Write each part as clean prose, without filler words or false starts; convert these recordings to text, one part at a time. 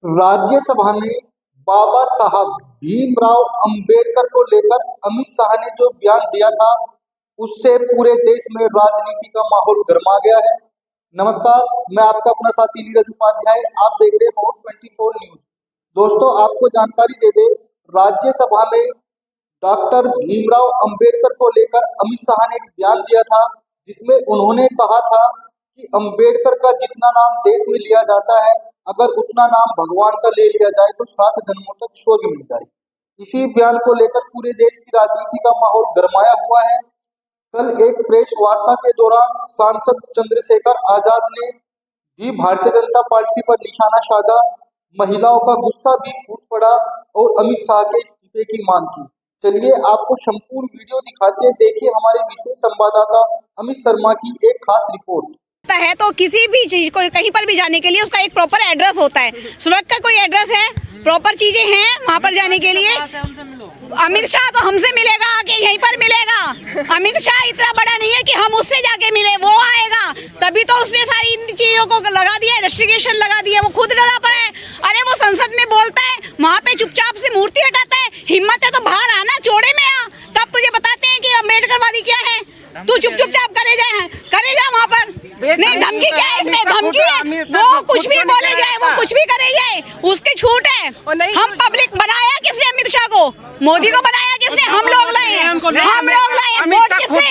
राज्यसभा में बाबा साहब भीमराव अंबेडकर को लेकर अमित शाह ने जो बयान दिया था, उससे पूरे देश में राजनीति का माहौल गर्मा गया है। नमस्कार, मैं आपका अपना साथी नीरज उपाध्याय, आप देख रहे हो 24 न्यूज। दोस्तों, आपको जानकारी दे दे, राज्यसभा में डॉक्टर भीमराव अंबेडकर को लेकर अमित शाह ने एक बयान दिया था, जिसमें उन्होंने कहा था कि अंबेडकर का जितना नाम देश में लिया जाता है, अगर उतना नाम भगवान का ले लिया जाए तो 7 जन्मों तक स्वर्ग मिल जाए। इसी बयान को लेकर पूरे देश की राजनीति का माहौल गरमाया हुआ है। कल एक प्रेस वार्ता के दौरान सांसद चंद्रशेखर आजाद ने भी भारतीय जनता पार्टी पर निशाना साधा, महिलाओं का गुस्सा भी फूट पड़ा और अमित शाह के इस्तीफे की मांग की। चलिए आपको संपूर्ण वीडियो दिखाते हैं, देखिए हमारे विशेष संवाददाता अमित शर्मा की एक खास रिपोर्ट है। तो किसी भी चीज को कहीं पर भी जाने के लिए उसका एक प्रॉपर एड्रेस होता है। स्वर्ग का कोई एड्रेस है, प्रॉपर चीजें हैं वहाँ पर जाने के लिए। अमित शाह तो हमसे मिलेगा, कि यहीं पर मिलेगा। अमित शाह इतना बड़ा नहीं है कि हम उससे जाके मिले, वो आएगा तभी तो उसने सारी इन चीजों को लगा दिया, रेस्ट्रिक्शन लगा दिया, वो खुद डरा पड़ा है। अरे वो संसद में बोलता है, वहाँ पे चुपचाप से मूर्ति हटाता है। हिम्मत है तो बाहर आना, चौड़े में आ, तब तुझे बताते हैं कि अम्बेडकर वादी क्या है। तू चुपचाप करे जा वहाँ पर। नहीं, धमकी क्या है इसमें? धमकी है, वो कुछ भी बोले जाए, वो कुछ भी करे जाए, उसकी छूट है। हम पब्लिक बनाया किसने? अमित शाह को, मोदी को बनाया किसने? हम लोग लाए, हम लोग लाए। वोट किससे?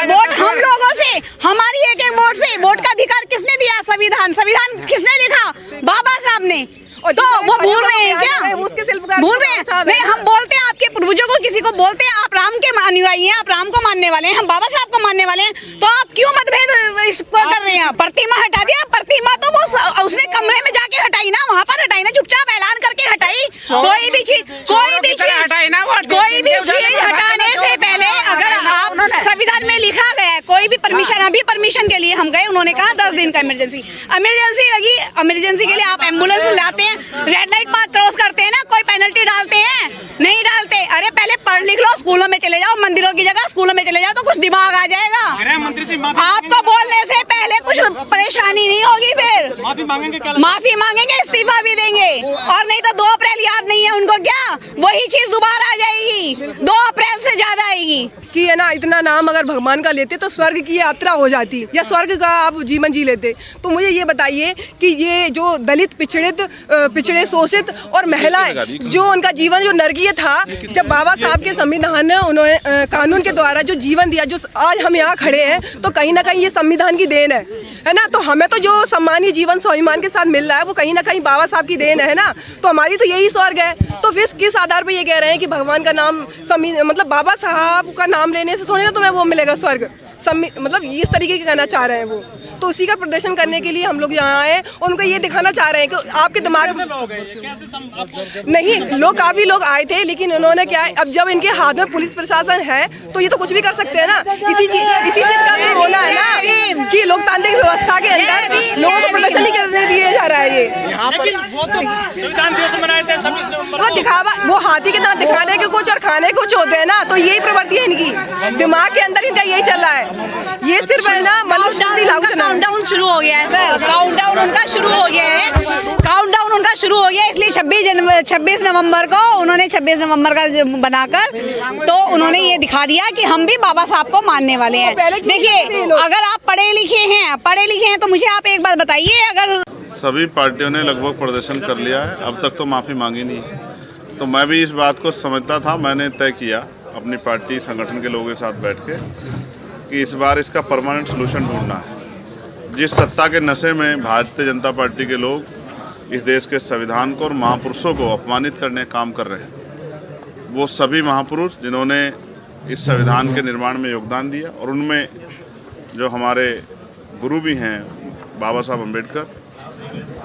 वोट हम लोगों से, हमारी एक वोट से। वोट का अधिकार किसने दिया? संविधान किसने लिखा? बाबा साहब ने। तो वो भूल रहे हैं क्या? भूल रहे हैं? नहीं, हम बोलते हैं आपके पूर्वजों को, किसी को बोलते हैं आप राम के अनुयायी हैं, आप राम को मानने वाले हैं, हम बाबा साहब को मानने वाले हैं, तो आप क्यों मतभेद इसको कर रहे हैं? प्रतिमा हटा दिया, प्रतिमा तो वो उसने कमरे में जाके हटाई ना, वहाँ पर हटाई ना, चुपचाप ऐलान करके हटाई। कोई भी चीज हटाने से पहले अगर आप संविधान में लिखा गया है, कोई भी परमिशन, अभी परमिशन के लिए हम गए, उन्होंने कहा 10 दिन का इमरजेंसी लगी। इमरजेंसी के लिए आप एम्बुलेंस लाते हैं, रेड लाइट पास क्रॉस करते हैं ना, कोई पेनल्टी डालते हैं? नहीं डालते। अरे पहले पढ़ लिख लो, स्कूलों में चले जाओ, मंदिरों की जगह स्कूलों में चले जाओ तो कुछ दिमाग आ जाएगा। आपको बोलने से पहले कुछ परेशानी नहीं होगी, फिर माफी मांगेंगे, इस्तीफा भी देंगे। और नहीं तो 2 अप्रैल याद नहीं है उनको क्या? वही चीज दोबारा आ जाएगी, 2 अप्रैल से ज्यादा आएगी कि है ना। इतना नाम अगर भगवान का लेते तो स्वर्ग की यात्रा हो जाती, या स्वर्ग का आप जीवन जी लेते। तो मुझे ये बताइए कि ये जो दलित, पिछड़े, शोषित और महिलाएं, जो उनका जीवन जो नरकीय था, जब बाबा साहब के संविधान ने उन्होंने कानून के द्वारा जो जीवन दिया, जो आज हम यहाँ खड़े हैं, तो कहीं ना कहीं ये संविधान की देन है ना। तो हमें तो जो सम्मानीय जीवन स्वाभिमान के साथ मिल रहा है, वो कहीं ना कहीं बाबा साहब की देन है ना। तो हमारी तो यही स्वर्ग है। तो फिर किस आधार पर ये कह रहे हैं कि भगवान का नाम, मतलब बाबा साहब का नाम लेने से थोड़ी ना तुम्हें वो मिलेगा स्वर्ग, मतलब इस तरीके के कहना चाह रहे हैं वो। तो उसी का प्रदर्शन करने के लिए हम लोग यहाँ आए, उनको ये दिखाना चाह रहे हैं कि आपके दिमाग में नहीं, लोग काफी लोग आए थे, लेकिन उन्होंने क्या है, अब जब इनके हाथ में पुलिस प्रशासन है तो ये तो कुछ भी कर सकते हैं ना। इसी चीज का तो होना है ना कि लोकतांत्रिक व्यवस्था के अंदर लोगों को प्रदर्शन नहीं करने दिया जा रहा है। ये वो दिखावा, वो हाथी के दांत दिखाने के कुछ और खाने कुछ होते हैं ना। तो यही प्रवृत्ति है इनकी, दिमाग के अंदर इनका यही चल रहा है। ये सिर्फ है ना, काउंटडाउन शुरू हो गया है सर, काउंटडाउन उनका शुरू हो गया है, इसलिए 26 नवंबर को उन्होंने 26 नवंबर का बनाकर तो उन्होंने ये दिखा दिया कि हम भी बाबा साहब को मानने वाले हैं। देखिए, अगर आप पढ़े लिखे हैं तो मुझे आप एक बात बताइए, अगर सभी पार्टियों ने लगभग प्रदर्शन कर लिया है, अब तक तो माफ़ी मांगी नहीं, तो मैं भी इस बात को समझता था। मैंने तय किया अपनी पार्टी संगठन के लोगों के साथ बैठ के कि इस बार इसका परमानेंट सोल्यूशन ढूंढना है। जिस सत्ता के नशे में भारतीय जनता पार्टी के लोग इस देश के संविधान को और महापुरुषों को अपमानित करने का काम कर रहे हैं, वो सभी महापुरुष जिन्होंने इस संविधान के निर्माण में योगदान दिया, और उनमें जो हमारे गुरु भी हैं बाबा साहब अम्बेडकर,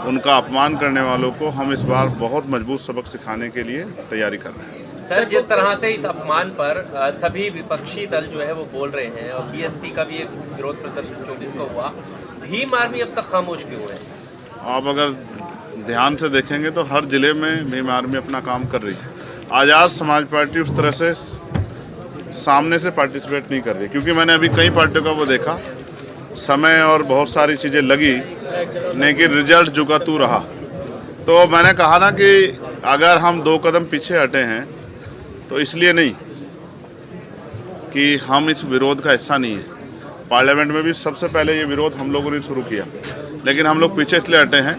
उनका अपमान करने वालों को हम इस बार बहुत मजबूत सबक सिखाने के लिए तैयारी कर रहे हैं। सर, जिस तरह से इस अपमान पर सभी विपक्षी दल जो है वो बोल रहे हैं, और बीएसपी का भी एक विरोध प्रदर्शन 24 को हुआ, भीम आर्मी अब तक खामोश क्यों है? आप अगर ध्यान से देखेंगे तो हर जिले में भीम आर्मी अपना काम कर रही है। आज़ाद समाज पार्टी उस तरह से सामने से पार्टिसिपेट नहीं कर रही, क्योंकि मैंने अभी कई पार्टियों का वो देखा, समय और बहुत सारी चीज़ें लगी, लेकिन रिजल्ट जुका तू रहा। तो मैंने कहा ना कि अगर हम 2 कदम पीछे हटे हैं तो इसलिए नहीं कि हम इस विरोध का हिस्सा नहीं है। पार्लियामेंट में भी सबसे पहले ये विरोध हम लोगों ने शुरू किया, लेकिन हम लोग पीछे इसलिए हटे हैं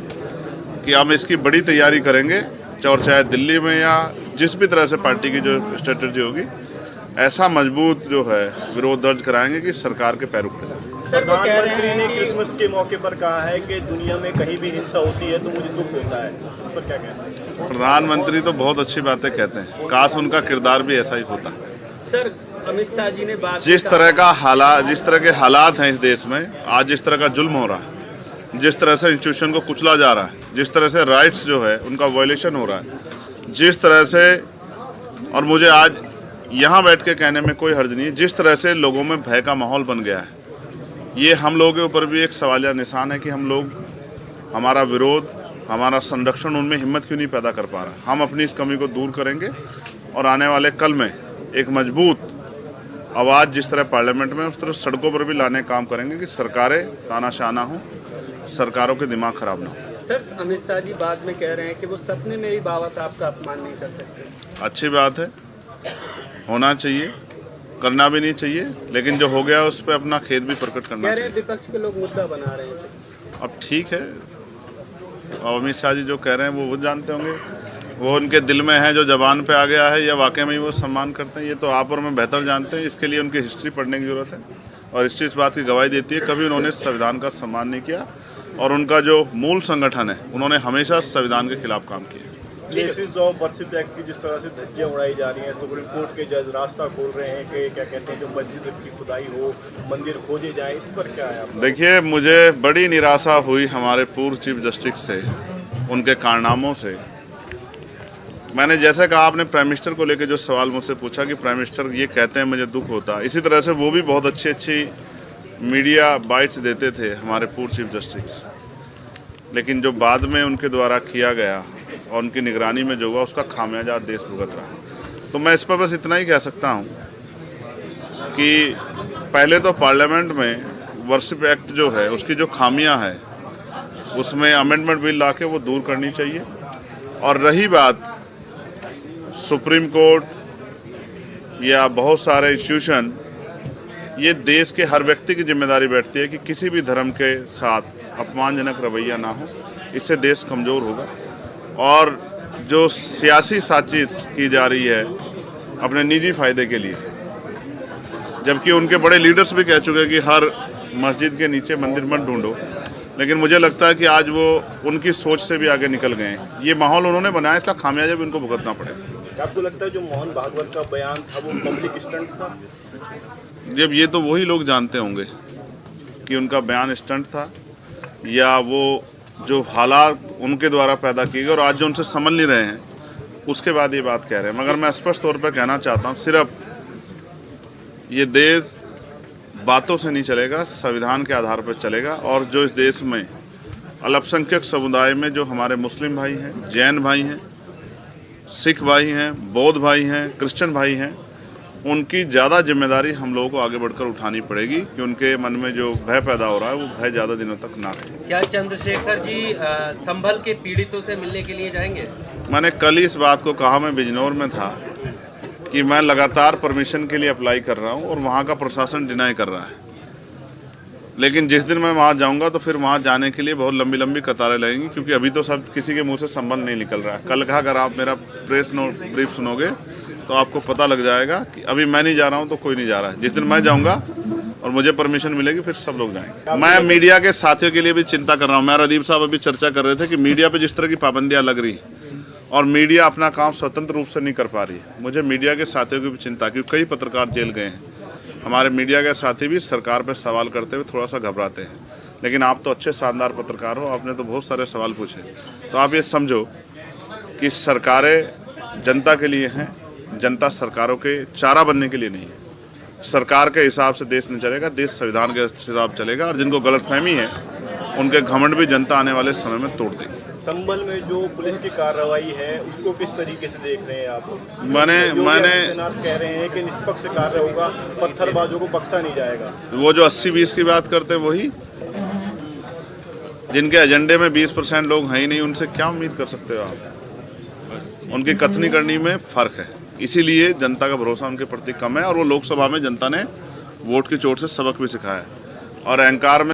कि हम इसकी बड़ी तैयारी करेंगे, और चाहे दिल्ली में या जिस भी तरह से पार्टी की जो स्ट्रेटजी होगी, ऐसा मजबूत जो है विरोध दर्ज कराएंगे कि सरकार के पैर उठे। प्रधानमंत्री ने क्रिसमस के मौके पर कहा है कि दुनिया में कहीं भी हिंसा होती है तो मुझे दुख होता है, इस पर क्या कहना है? प्रधानमंत्री तो बहुत अच्छी बातें कहते हैं, काश उनका किरदार भी ऐसा ही होता। सर, अमित शाह जी ने जिस तरह के हालात हैं इस देश में, आज जिस तरह का जुल्म हो रहा है, जिस तरह से इंस्टीट्यूशन को कुचला जा रहा है, जिस तरह से राइट्स जो है उनका वायलेशन हो रहा है, जिस तरह से, और मुझे आज यहाँ बैठ के कहने में कोई हर्ज नहीं है, जिस तरह से लोगों में भय का माहौल बन गया है, ये हम लोगों के ऊपर भी एक सवालिया निशान है कि हम लोग, हमारा विरोध, हमारा संरक्षण उनमें हिम्मत क्यों नहीं पैदा कर पा रहा। हम अपनी इस कमी को दूर करेंगे और आने वाले कल में एक मजबूत आवाज़ जिस तरह पार्लियामेंट में, उस तरह सड़कों पर भी लाने का काम करेंगे कि सरकारें तानाशाह ना हो, सरकारों के दिमाग खराब ना हो। सर, अमित शाह जी बाद में कह रहे हैं कि वो सपने में भी बाबा साहब का अपमान नहीं कर सकते। अच्छी बात है, होना चाहिए, करना भी नहीं चाहिए, लेकिन जो हो गया उस पर अपना खेद भी प्रकट करना कह रहे चाहिए। हैं विपक्ष के लोग मुद्दा बना रहे हैं इसे। अब ठीक है, और अमित शाह जी जो कह रहे हैं वो जानते होंगे, वो उनके दिल में है, जो जबान पे आ गया है, या वाकई में ही वो सम्मान करते हैं, ये तो आप और मैं बेहतर जानते हैं। इसके लिए उनकी हिस्ट्री पढ़ने की जरूरत है, और हिस्ट्री इस बात की गवाही देती है कभी उन्होंने संविधान का सम्मान नहीं किया, और उनका जो मूल संगठन है उन्होंने हमेशा संविधान के खिलाफ काम किया। प्लेसेस ऑफ वर्शिप एक्ट की जिस तरह से धज्जियां उड़ाई जा रही हैं, सुप्रीम कोर्ट के जज रास्ता खोल रहे हैं कि क्या कहते हैं जो मस्जिद की खुदाई हो, मंदिर खोजे जाए, इस पर क्या है? देखिए, मुझे बड़ी निराशा हुई हमारे पूर्व चीफ जस्टिस से, उनके कारनामों से। मैंने जैसे कहा, आपने प्राइम मिनिस्टर को लेकर जो सवाल मुझसे पूछा कि प्राइम मिनिस्टर ये कहते हैं मुझे दुख होता, इसी तरह से वो भी बहुत अच्छी मीडिया बाइट्स देते थे हमारे पूर्व चीफ जस्टिस, लेकिन जो बाद में उनके द्वारा किया गया और उनकी निगरानी में जो हुआ, उसका खामियाजा देश भुगत रहा। तो मैं इस पर बस इतना ही कह सकता हूँ कि पहले तो पार्लियामेंट में वर्शिप एक्ट जो है उसकी जो खामियां है उसमें अमेंडमेंट बिल लाके वो दूर करनी चाहिए। और रही बात सुप्रीम कोर्ट या बहुत सारे इंस्टीट्यूशन, ये देश के हर व्यक्ति की जिम्मेदारी बैठती है कि किसी भी धर्म के साथ अपमानजनक रवैया ना हो, इससे देश कमज़ोर होगा। और जो सियासी साजिश की जा रही है अपने निजी फायदे के लिए, जबकि उनके बड़े लीडर्स भी कह चुके हैं कि हर मस्जिद के नीचे मंदिर मत ढूंढो, लेकिन मुझे लगता है कि आज वो उनकी सोच से भी आगे निकल गए हैं। ये माहौल उन्होंने बनाया, इसका खामियाजा भी उनको भुगतना पड़ेगा। आपको लगता है जो मोहन भागवत का बयान था वो पब्लिक स्टंट था? जब ये तो वही लोग जानते होंगे कि उनका बयान स्टंट था या वो जो हालात उनके द्वारा पैदा किए गए और आज जो उनसे समझ नहीं रहे हैं, उसके बाद ये बात कह रहे हैं। मगर मैं स्पष्ट तौर पर कहना चाहता हूँ, सिर्फ ये देश बातों से नहीं चलेगा, संविधान के आधार पर चलेगा। और जो इस देश में अल्पसंख्यक समुदाय में जो हमारे मुस्लिम भाई हैं, जैन भाई हैं, सिख भाई हैं, बौद्ध भाई हैं, क्रिश्चियन भाई हैं, उनकी ज़्यादा जिम्मेदारी हम लोगों को आगे बढ़कर उठानी पड़ेगी कि उनके मन में जो भय पैदा हो रहा है वो भय ज़्यादा दिनों तक ना रहे। क्या चंद्रशेखर जी संभल के पीड़ितों से मिलने के लिए जाएंगे? मैंने कल ही इस बात को कहा, मैं बिजनौर में था, कि मैं लगातार परमिशन के लिए अप्लाई कर रहा हूं और वहां का प्रशासन डिनाई कर रहा है। लेकिन जिस दिन मैं वहां जाऊंगा तो फिर वहां जाने के लिए बहुत लंबी लंबी कतारें लगेंगी, क्योंकि अभी तो सब किसी के मुंह से संबल नहीं निकल रहा है। कल कहा अगर आप मेरा प्रेस नोट ब्रीफ सुनोगे तो आपको पता लग जाएगा कि अभी मैं नहीं जा रहा हूं तो कोई नहीं जा रहा है। जिस दिन मैं जाऊंगा और मुझे परमिशन मिलेगी फिर सब लोग जाएंगे। मैं मीडिया के साथियों के लिए भी चिंता कर रहा हूँ। मैं राजीव साहब अभी चर्चा कर रहे थे कि मीडिया पर जिस तरह की पाबंदियाँ लग रही और मीडिया अपना काम स्वतंत्र रूप से नहीं कर पा रही है, मुझे मीडिया के साथियों की भी चिंता, क्योंकि कई पत्रकार जेल गए हैं। हमारे मीडिया के साथी भी सरकार पर सवाल करते हुए थोड़ा सा घबराते हैं। लेकिन आप तो अच्छे शानदार पत्रकार हो, आपने तो बहुत सारे सवाल पूछे। तो आप ये समझो कि सरकारें जनता के लिए हैं, जनता सरकारों के चारा बनने के लिए नहीं है। सरकार के हिसाब से देश नहीं चलेगा, देश संविधान के हिसाब चलेगा। और जिनको गलतफहमी है उनके घमंड भी जनता आने वाले समय में तोड़ देगी। संभल में जो पुलिस की कार्रवाई है उसको किस तरीके से देख रहे हैं आप? मैंने कह रहे हैं कि निष्पक्ष कार्य होगा, पत्थरबाजों को बख्शा नहीं जाएगा। वो जो 80-20 की बात करते हैं वही, जिनके एजेंडे में 20% लोग हैं ही नहीं, उनसे क्या उम्मीद कर सकते हो आप? उनकी कथनी करनी में फ़र्क है, इसीलिए जनता का भरोसा उनके प्रति कम है। और वो लोकसभा में जनता ने वोट की चोट से सबक भी सिखाया है और अहंकार में